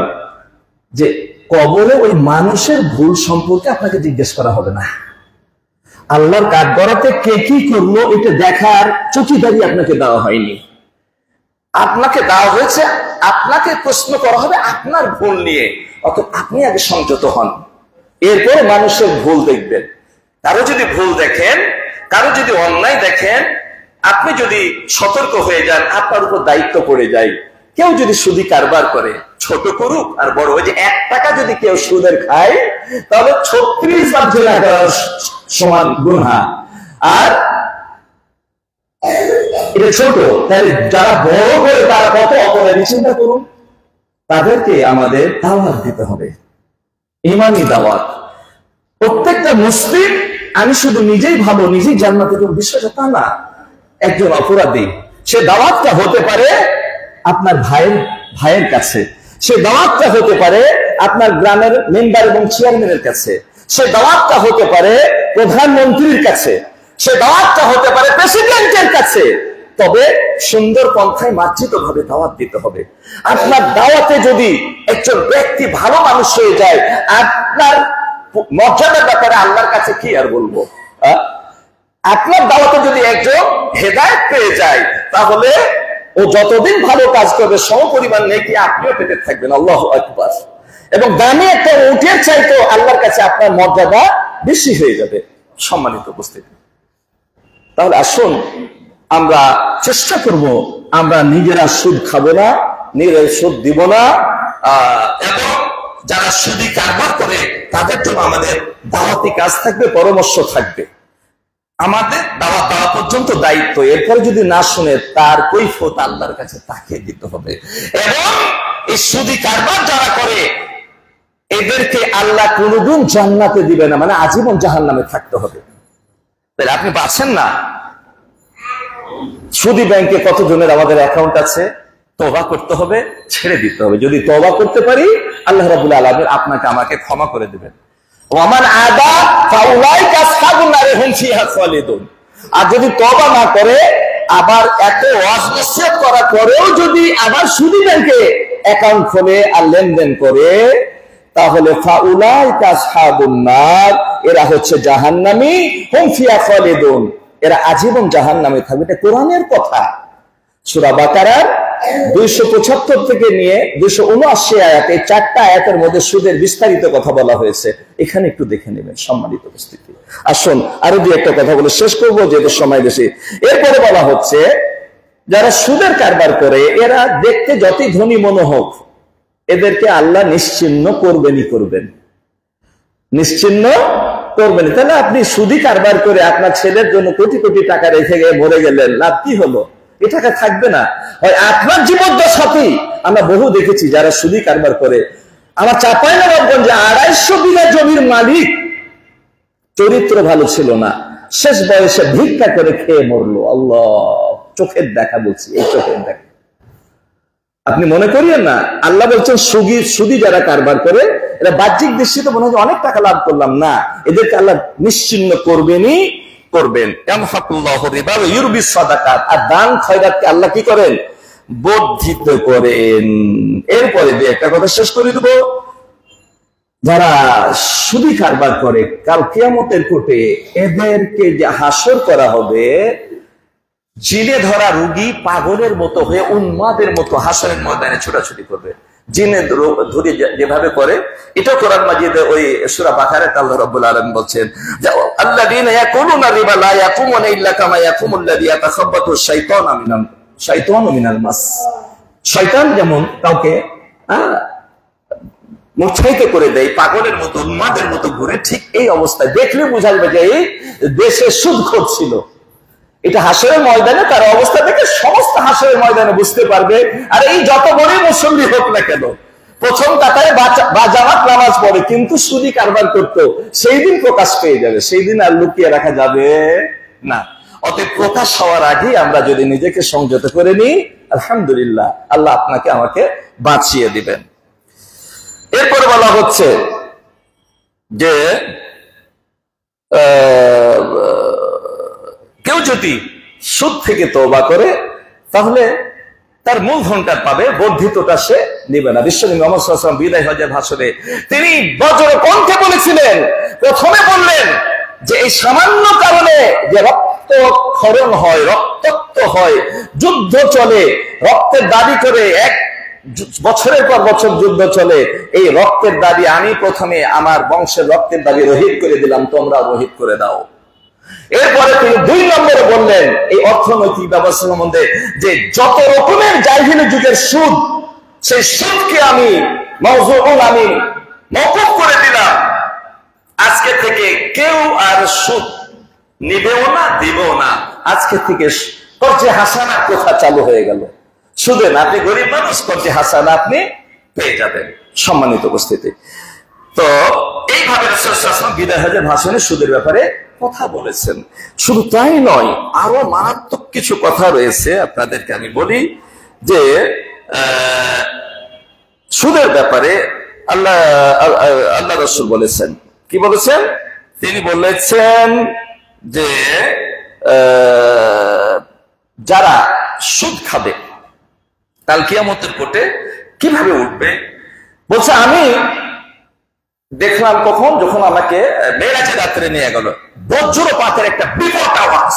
যে কবরে ওই মানুষের ভুল সম্পর্কে আপনাকে জিজ্ঞেস করা হবে না। আল্লাহর কাঠগড়াতে কে কি করলো এটা দেখার চৌকিদারি আপনাকে দেওয়া হয়নি। আপনাকে দেওয়া হয়েছে, আপনাকে প্রশ্ন করা হবে আপনার ভুল নিয়ে। অর্থাৎ আপনি আগে সংযত হন, এরপরে মানুষের ভুল দেখবেন। কারো যদি ভুল দেখেন, কারো যদি অন্যায় দেখেন, আপনি যদি সতর্ক হয়ে যান, আপনার উপর দায়িত্ব পড়ে যায়। কেউ যদি সুদী কারবার করে, ছোট করুক আর বড়, ওই যে 1 টাকা যদি কেউ সুদের খায়, তাহলে 36 বার জেনা করার সমান গুনাহ। আর এটা ছোট, তাহলে যারা বড় করে তারা কত অপরাধী চিন্তা করুন। তাদেরকে আমাদের দাওয়াত দিতে হবে, ঈমানি দাওয়াত। প্রত্যেকটা মুসলিম, আমি শুধু নিজেই ভালো, নিজেই জান্নাতে যাব বিষয়টা তা না। একজন অপরাধী, সে দাওয়াতটা হতে পারে আপনার ভাইয়ের কাছে, সে দাওয়াতটা হতে পারে আপনার গ্রামের মেম্বার এবং চেয়ারম্যানের কাছে, সে দাওয়াতটা হতে পারে প্রধানমন্ত্রীর কাছে, সে দাওয়াতটা হতে পারে প্রেসিডেন্টের কাছে। তবে সুন্দর পন্থায় মার্জিত ভাবে দাওয়াত দিতে হবে। আপনার দাওয়াতে যদি একজন ব্যক্তি ভালো মানুষ হয়ে যায়, আপনার মর্যাদার ব্যাপারে আল্লাহর কাছে কি আর বলবো? আপনার দাওয়াতে যদি একজন হেদায়েত পেয়ে যায়, তাহলে ও যতদিন ভালো কাজ করবে সমপরিমাণ নেকি আপনিও পেতে থাকবেন। আল্লাহু আকবার। এবং দামি একটা উটের চাইতো আল্লাহর কাছে আপনার মর্যাদা বেশি হয়ে যাবে। সম্মানিত উপস্থিতি, তাহলে আসুন আমরা চেষ্টা করব আমরা নিজেরা সুদ খাবো না, নিজেরা সুদ দিব না, এবং যারা সুদি কারবার করে তাদের জন্য আমাদের দাওয়াতি কাজ থাকবে, পরামর্শ থাকবে। আমাদের দাওয়াত দেওয়া পর্যন্ত দায়িত্ব, এরপরে যদি না শুনে তার কৈফিয়ত আল্লাহর কাছে তাকে দিতে হবে। এবং এই সুদি কারবার যারা করে এদেরকে আল্লাহ কোনদিন জান্নাতে দিবে না, মানে আজীবন জাহান্নামে থাকতে হবে। তাহলে আপনি পাচ্ছেন না? সুদি ব্যাংকে কতজনের আমাদের অ্যাকাউন্ট আছে? তওবা করতে হবে, ছেড়ে দিতে হবে। যদি তওবা করতে পারি আল্লাহ রাব্বুল আলামিন আপনাকে আমাকে ক্ষমা করে দিবেন। ওয়ামান আদা ফাউলাইকা আসহাবুন নারি হুম ফিহা খালিদুন। আর যদি তওবা না করে, আবার এত ওয়াজ নসিহত করার পরেও যদি আবার সুদি ব্যাংকে অ্যাকাউন্ট খোলে আর লেনদেন করে, তাহলে ফাউলাইকা আসহাবুন নার, এরা হচ্ছে জাহান্নামী, হুম ফিহা খালিদুন, এরা আজীবন জাহান্নামে থাকবে। এটা কোরআনের কথা। সূরা বাকারার 275 থেকে নিয়ে 279 আয়াত, এই 4টা আয়াতের মধ্যে সুদের বিস্তারিত কথা বলা হয়েছে। এখানে একটু দেখে নেবেন সম্মানিত উপস্থিতি। আসুন আরো দুই একটা কথা বলে শেষ করবো, যেহেতু সময় বেশি। এরপরে বলা হচ্ছে যারা সুদের কারবার করে এরা দেখতে যতই ধনী মনে হোক, এদেরকে আল্লাহ নিশ্চিহ্ন করবেনই করবেন, নিশ্চিহ্ন করবেন। তাহলে আপনি সুদি কারবার করে আপনার ছেলের জন্য কোটি কোটি টাকা রেখে গিয়ে মরে গেলেন, লাভ কি হলো? এ টাকা থাকবে না। হয় আপনার জীবদ্দশাতেই আমরা বহু দেখেছি যারা সুদি কারবার করে। আমার চাঁপাইনবাবগঞ্জে 250 বিঘা জমির মালিক, চরিত্র ভালো ছিল না, শেষ বয়সে ভিক্ষা করে খেয়ে মরলো। আল্লাহ, চোখের দেখা বলছি, এই চোখের দেখা। আপনি মনে করিয়েন না, আল্লাহ বলছেন সুদি যারা কারবার করে এরা বাহ্যিক দৃষ্টিতে মনে হয় অনেক টাকা লাভ করলাম, না, এদেরকে আল্লাহ নিশ্চিহ্ন করবেনই করবেন। আর দান খয়রাতকে আল্লাহ কি করেন? বর্ধিত করেন। এরপরে একটা কথা শেষ করে দেব, যারা সুদি কারবার করে কাল কিয়ামতের কোর্টে এদেরকে যে হাসর করা হবে, জিনে ধরা রোগী পাগলের মতো হয়ে উন্মাদের মতো হাসরের ময়দানে ছোটাছুটি করবে। জিনে ধরে যেভাবে করে, এটা কোরআন মাজিদে ওই সূরা বাকারাতে আল্লাহ রাব্বুল আলামিন বলছেন, আল্লাযীনা ইয়াকুলুনা রিবা লা ইয়াকুমুনা ইল্লা কামা ইয়াকুমুল্লাযী ইয়াতাখাব্বাতু শাইতানু মিনাল মাস। শয়তান যেমন কাউকে মূর্ছায়িত করে দেয়, পাগলের মতো উন্মাদের মতো ঘুরে, ঠিক এই অবস্থায় দেখলে বোঝা যাবে যে এই দেশে সুদখোর ছিল। এটা হাসরের ময়দানে তার অবস্থা থেকে সমস্ত হাসরের ময়দানে বুঝতে পারবে। আর এই যত বড়ই মুসল্লি হোক না কেন, প্রথম কাতারে বা জামাত নামাজ পড়ে কিন্তু সুদি কারবার করতো, সেই দিন প্রকাশ পেয়ে যাবে, সেই দিন আর লুকিয়ে রাখা যাবে না। অতএব প্রকাশ হওয়ার আগে আমরা যদি নিজেকে সংযত করে নিই, আলহামদুলিল্লাহ আল্লাহ আপনাকে আমাকে বাঁচিয়ে দিবেন। এরপরে বলা হচ্ছে যে কেউ যদি সুদ থেকে তওবা করে তাহলে তার মূলধনটা পাবে, বর্ধিতটা সে নেবে না। বিশ্বনবী মুহাম্মদ সাল্লাল্লাহু আলাইহি ওয়াসাল্লাম বিদায় হজের ভাষণে তিনি বজ্র কণ্ঠে বলেছিলেন, প্রথমে বললেন যে এই সামান্য কারণে যে রক্তক্ষরণ হয়, রক্তাক্ত হয়, যুদ্ধ চলে, রক্তের দাবি করে 1 বছরের পর বছর যুদ্ধ চলে, এই রক্তের দাবি আমি প্রথমে আমার বংশের রক্তের দাবি রহিত করে দিলাম, তোমরা রহিত করে দাও। এরপরে তিনি 2 নম্বরে বললেন এই অর্থনৈতিক ব্যবস্থা সম্বন্ধে যে যত রকমের জাহিলি যুগের সুদ, সেই সুদকে আমি মওকুফ করে দিলাম। আজকে থেকে কেউ আর সুদ নিবেও না, দিবেও না। আজকে থেকে কর্জে হাসানা কথা চালু হয়ে গেল। সুদেন আপনি গরিব মানুষ, কর্জে হাসানা আপনি পেয়ে যাবেন। সম্মানিত উপস্থিতি, তো এইভাবে রাসূল সাল্লাল্লাহু আলাইহি ওয়াসাল্লাম বিদায় হজের ভাষণে সুদের ব্যাপারে কথা বলেছেন। শুধু তাই নয়, আরো মারাত্মক কিছু কথা রয়েছে। আপনাদেরকে আমি বলি যে সুদের ব্যাপারে আল্লাহ রাসূল বলেছেন, কি বলেছেন? তিনি বলেছেন যে যারা সুদ খাবে কাল কিয়ামতের কোর্টে কিভাবে উঠবে। বলছে আমি দেখলাম কখন, যখন আমাকে মেরাজের রাত্রে নিয়ে গেল, বজ্রপাতের একটা বিকট আওয়াজ।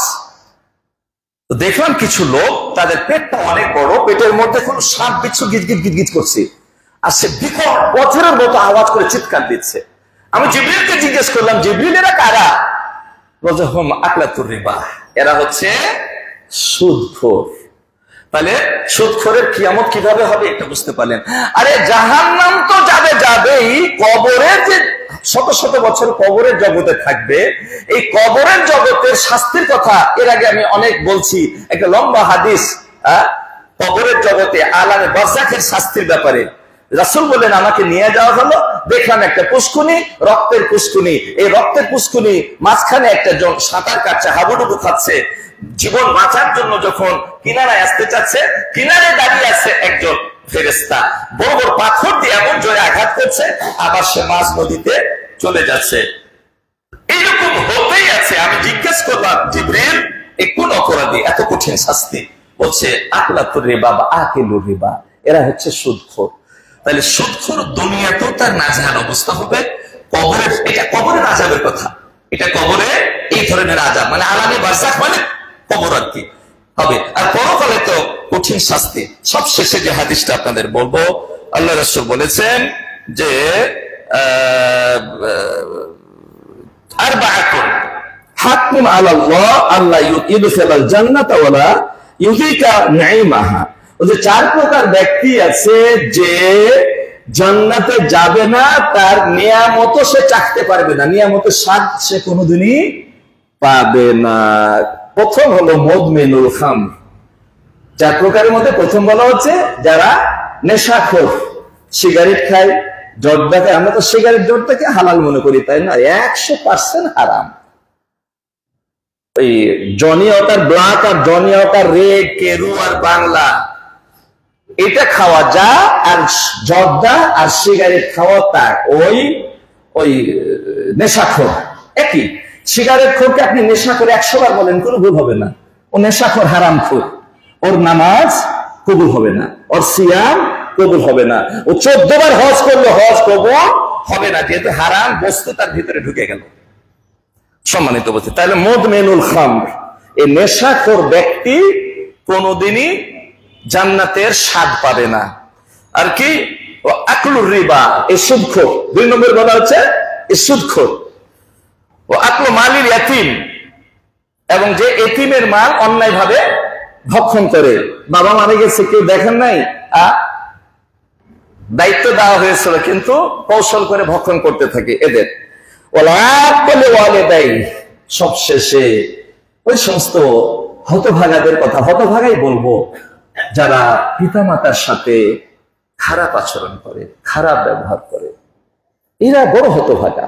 তো দেখলাম কিছু লোক, তাদের পেটটা অনেক বড়, পেটের মধ্যে কোন সাপ বিচ্ছু গিজগিজ গিজগিজ করছে, আর সে বিকট বজ্রের মতো আওয়াজ করে চিৎকার দিচ্ছে। আমি জিবরিলকে জিজ্ঞেস করলাম, জিবরিল এরা কারা? বলছে হুম আকলাতুর রিবা, এরা হচ্ছে সুদখোর। তাহলে সুদখোরের কিয়ামত কিভাবে হবে এটা বুঝতে পারলেন। আরে জাহান্নাম তো যাবেই, কবরে যে শত শত বছর কবরের জগতে থাকবে, এই কবরের জগতের শাস্তির কথা এর আগে আমি অনেক বলছি, একটা লম্বা হাদিস কবরের জগতে আলামে বারজাখের শাস্তির ব্যাপারে। রাসূল বললেন, আমাকে নিয়ে যাওয়া হলো, দেখলাম একটা পুষ্কুনি, রক্তের পুষ্কুনি। এই রক্তের পুষ্কুনি মাঝখানে একটা জন সাঁতার কাটছে, হাবুডুবু খাচ্ছে। জীবন বাঁচার জন্য যখন কিনারায় আসতে চাচ্ছে, কিনারে দাঁড়িয়ে আছে একজন ফেরেশতা, বড় বড় পাথর দিয়ে এমন জোরে আঘাত করছে, আবার সে মাঝ নদীতে চলে যাচ্ছে। এইরকম হতেই আছে। আমি জিজ্ঞেস করলাম, জিবরিল এ কোন অপরাধী এত কঠিন শাস্তি? বলছে আকলাতুর রিবা বা আকিলুর রিবা, এরা হচ্ছে সুদখোর। তাহলে সুদখোর দুনিয়াতেও তার নাজেহাল অবস্থা হবে, কবরের, এটা কবরের আযাবের কথা, এটা কবরে এই ধরনের আযাব, মানে আলামে বারজাখ মানে কবর আর কি হবে। আর পরকালে তো কঠিন শাস্তি। সবশেষে যে হাদিসটা আপনাদের বলবো, আল্লাহ রাসূল বলেছেন যে আরবাআতুন হাক্কুন আলাল্লাহ আল্লা ইউদখিলাল জান্নাতা ওয়ালা ইউযিকা নাঈমাহা। যে চার প্রকার ব্যক্তি আছে যে জান্নাতে যাবে না, তার নিয়ামত সে চাখতে পারবে না, নিয়ামতের স্বাদ সে কোনোদিনই পাবে না। প্রথম হলো মুদমিনুল খামর। চার প্রকারের মধ্যে প্রথম বলা হচ্ছে যারা নেশাখোর, সিগারেট খায়, জর্দা খায়। আমরা তো সিগারেট জর্দাকে হালাল মনে করি, তাই না? 100% হারাম। ওই জনি ওয়াটার ব্ল্যাক আর জনি ওয়াটার রেড, কেরু আর বাংলা, এটা খাওয়া যা, আর জর্দা আর সিগারেট খাওয়া তা। ওই নেশাখোর একই। সিগারেট খোরকে আপনি নেশা করে 100 বার বলেন, কোনো ভুল হবে না। ও নেশাখোর, হারাম খোর, ওর নামাজ কবুল হবে না, ওর সিয়াম কবুল হবে না, ও 14 বার হজ করলে হজ কবুল হবে না, যেহেতু হারাম বস্তু তার ভিতরে ঢুকে গেল। সম্মানিত বলছে, তাহলে মুদমিনুল খামর, এই নেশাখোর ব্যক্তি কোনোদিনই জান্নাতের স্বাদ পাবে না। আর কি ও আকলুর রিবা, এই সুদখোর। 2 নম্বর বলা হচ্ছে এই সুদখোর। ও আকলু মালিল ইয়াতীম, এবং যে এতিমের মাল অন্যায়ভাবে ভক্ষণ করে। বাবা মারা গেছে, কেউ দেখেন নাই, দায়িত্ব দেওয়া হয়েছিল, কিন্তু কৌশল করে ভক্ষণ করতে থাকে এদের। সবশেষে ওই সমস্ত হতভাগাদের কথা, হতভাগাই বলবো, যারা পিতামাতার সাথে খারাপ আচরণ করে, খারাপ ব্যবহার করে, এরা বড় হতভাগা।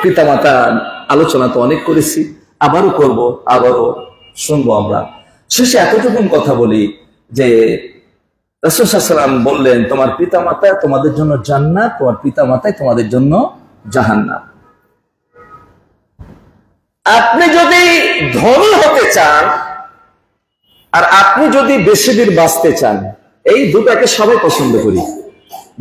পিতামাতা আলোচনা তো অনেক করেছি, আবারও করব, আবারও শুনবো আমরা। শেষে এতটুকুন কথা বলি যে রাসূল সাল্লাল্লাহু আলাইহি ওয়াসাল্লাম বললেন, তোমার পিতামাতা তোমাদের জন্য জান্নাত, তোমার পিতামাতাই তোমাদের জন্য জাহান্নাম। আপনি যদি ধনী হতে চান আর আপনি যদি বেশি দিন বাঁচতে চান, এই দুটাকে সবাই পছন্দ করি।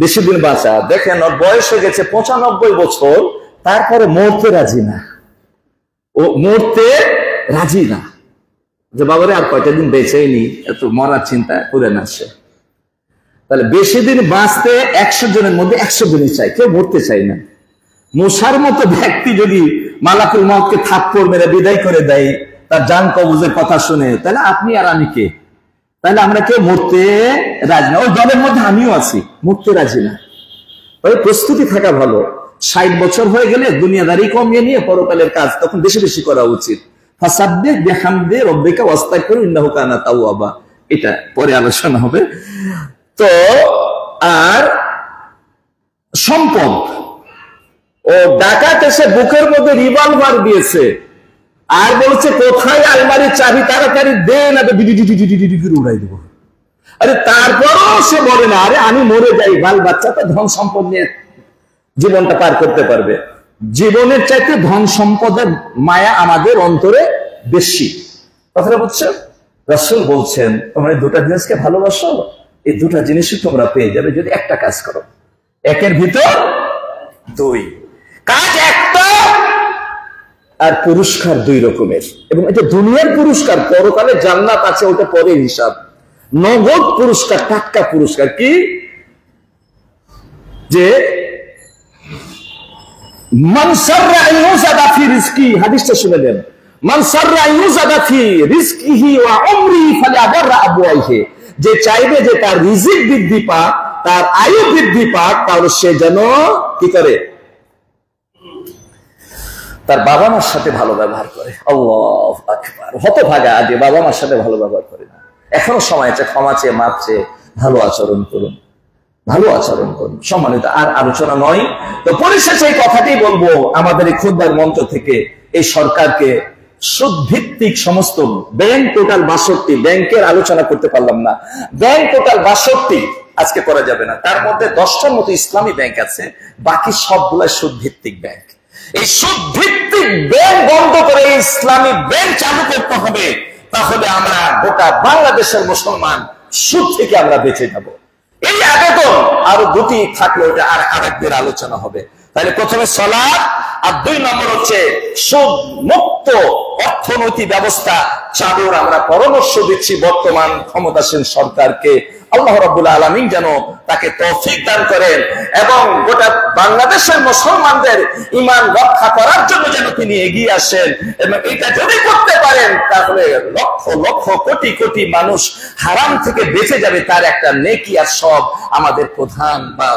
বেশি দিন বাঁচা, দেখেন ওর বয়স হয়ে গেছে 95 বছর, তারপরে মরতে রাজি না। ও মরতে রাজি না, যে বাবারে আর কয়টা দিন বেঁচেই নি, এত মরার চিন্তা করে না সে। তাহলে বেশি দিন বাঁচতে 100 জনের মধ্যে 100 জনই চাই, কেউ মরতে চাই না। মুসার মতো ব্যক্তি যদি মালাকুল মউতকে থাপ্পড় মেরে বিদায় করে দেয় তার জান কবজের কথা শুনে, তাহলে আপনি আর আমি কে? তাহলে আমরা কেউ মরতে রাজি না। ওই দলের মধ্যে আমিও আছি, মরতে রাজি না। তবে প্রস্তুতি থাকা ভালো। 60 বছর হয়ে গেলে দুনিয়াদারি কমিয়ে নিয়ে পরকালের কাজ তখন বেশি বেশি করা উচিত। ফাসাব্বিহ বিহামদি রাব্বিকা ওয়াস্তাগফির ইন্নাহু কানা তাওয়াবা, এটা পরে আলোচনা হবে। তো আর সম্পদ, ও ডাকাত এসে বুকের মধ্যে রিভলভার দিয়েছে আর বলছে কোথায় আলমারির চাবি, তাড়াতাড়ি দে না তো উড়াই দেবো। আরে তারপরও সে বলে না, আরে আমি মরে যাই, বাল বাচ্চা তো ধন সম্পদ নিয়ে জীবনটা পার করতে পারবে। জীবনের চাইতে ধন সম্পদের মায়া আমাদের অন্তরে বেশি। কথাটা বুঝছেন? রাসূল বলছেন, তোমরা এই দুটা জিনিসকে ভালোবাসো, এই দুটা জিনিসই তোমরা পেয়ে যাবে যদি একটা কাজ করো। একের ভিতর দুই, কাজ একটা আর পুরস্কার দুই রকমের। এবং এটা দুনিয়ার পুরস্কার, পরকালে জান্নাত আছে, ওটা পরের হিসাব। নগদ পুরস্কার, টাটকা পুরস্কার কি, যে মান সাররা ইউজাদা ফি রিজকি, হাদিসটা শুনে নেন, মান সাররা ইউজাদা ফি রিজকিহি ওয়া উমরি ফালিয়াবরা আবওয়াইহি, যে চাইবে যে তার রিজিক বৃদ্ধি পাক, তার আয়ু বৃদ্ধি পাক, তাহলে সে যেন কি করে, তার বাবা মার সাথে ভালো ব্যবহার করে। আল্লাহু আকবার। হতভাগা যে বাবা মার সাথে ভালো ব্যবহার করে না। এখনো সময় আছে, ক্ষমা চেয়ে মাপ চেয়ে ভালো আচরণ করুন, ভালো আচরণ করুন। সম্মানিত, আর আলোচনা নয়, তো পরিশেষে এই কথাটি বলবো আমাদের এই খুতবার মঞ্চ থেকে, এই সরকারকে সুদ ভিত্তিক সমস্ত ব্যাংক, টোটাল 62 ব্যাংকের আলোচনা করতে পারলাম না, ব্যাংক টোটাল 62 আজকে করা যাবে না, তার মধ্যে 10টার মতো ইসলামী ব্যাংক আছে, বাকি সবগুলা সুদ ভিত্তিক ব্যাংক। এই সুদ ভিত্তিক ব্যাংক বন্ধ করে ইসলামী ব্যাংক চালু করতে হবে, তাহলে আমরা গোটা বাংলাদেশের মুসলমান সুদ থেকে আমরা বেঁচে যাব। এই আবেদন আরো দুটি থাকলে ওটা আর আরেকদের আলোচনা হবে। তাহলে প্রথমে সালাত, আর 2 নম্বর হচ্ছে সুদ মুক্ত অর্থনৈতিক ব্যবস্থা চালুর আমরা পরামর্শ দিচ্ছি বর্তমান ক্ষমতাসীন সরকারকে। আল্লাহ রাব্বুল আলামিন যেন তাকে তৌফিক দান করেন এবং গোটা বাংলাদেশের মুসলমানদের ঈমান রক্ষা করার জন্য যেন তিনি এগিয়ে আসেন। এবং এটা যদি করতে পারেন, তাহলে লক্ষ লক্ষ কোটি কোটি মানুষ হারাম থেকে বেঁচে যাবে, তার একটা নেকি আর সব আমাদের প্রধান বা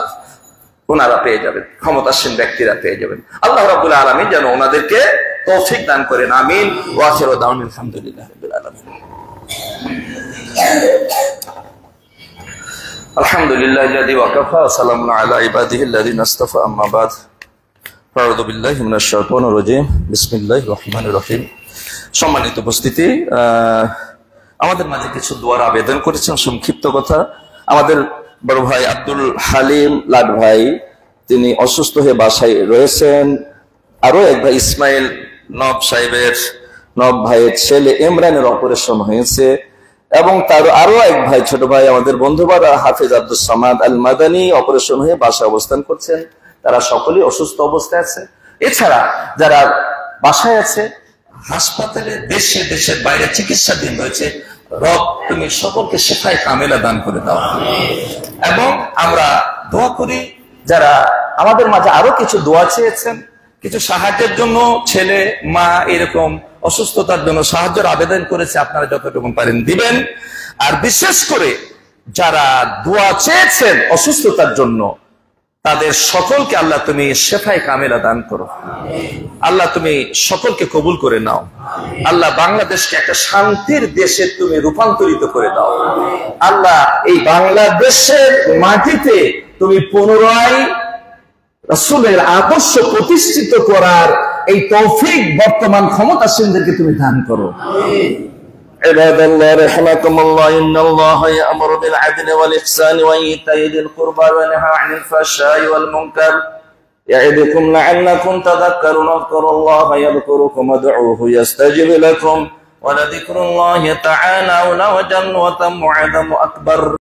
ওনারা পেয়ে যাবেন, ক্ষমতাসীন ব্যক্তিরা পেয়ে যাবেন। আল্লাহ রাব্বুল আলামিন যেন ওনাদেরকে তৌফিক দান করেন। আমিন। ওয়া আখিরু দাওয়ানা আলহামদুলিল্লাহি রাব্বিল আলামিন। আলহামদুলিল্লাহিল্লাযী ওয়াকাফা ওয়া সালামুন আলা ইবাদিহিল্লাযীনা ইসতাফা, আম্মা বাদ। আউযু বিল্লাহি মিনাশ শাইতানির রাজীম। বিসমিল্লাহির রহমানির রহিম। সম্মানিত উপস্থিতি, আমাদের মাঝে কিছু দোয়ার আবেদন করেছেন। সংক্ষিপ্ত কথা, আমাদের বড় ভাই আব্দুল হালিম লাট ভাই, তিনি অসুস্থ হয়ে বাসায় রয়েছেন। আরো এক ভাই ইসমাইল নব সাহেবের, নব ভাইয়ের ছেলে ইমরানের অপারেশন হয়েছে, এবং তার আরো এক ভাই, ছোট ভাই আমাদের বন্ধুবারা হাফিজ আব্দুল সামাদ আল মাদানী, অপারেশন হয়ে বাসায় অবস্থান করছেন। তারা সকলেই অসুস্থ অবস্থায় আছে। এছাড়া যারা বাসায় আছে, হাসপাতালে, দেশে দেশের বাইরে চিকিৎসাধীন রয়েছে, রব তুমি সকলকে শেফায়ে কামেলা দান করে দাও। এবং আমরা দোয়া করি, যারা আমাদের মাঝে আরো কিছু দোয়া চেয়েছেন, কিছু সাহায্যের জন্য, ছেলে মা এরকম অসুস্থতার জন্য সাহায্যের আবেদন করেছে, আপনারা যতটুকু পারেন দিবেন। আর বিশেষ করে যারা দোয়া চেয়েছেন অসুস্থতার জন্য, তাদের সকলকে আল্লাহ তুমি শেফায়ে কামেলা দান করো। আল্লাহ তুমি সকলকে কবুল করে নাও। আল্লাহ বাংলাদেশকে একটা শান্তির দেশে তুমি রূপান্তরিত করে দাও। আল্লাহ এই বাংলাদেশের মাটিতে তুমি পুনরায় রাসূলের আদর্শ প্রতিষ্ঠিত করার এই তৌফিক বর্তমান ক্ষমতাসীনদেরকে তুমি দান করো। عباد الله رحمكم الله إن الله يأمر بالعدل والإحسان وإيتاء ذي القربى وينهى عن الفحشاء والمنكر يعظكم لعلكم تذكرون اذكروا الله يذكركم وادعوه يستجب لكم ولذكر الله تعالى أولى وجل وتم وعظم أكبر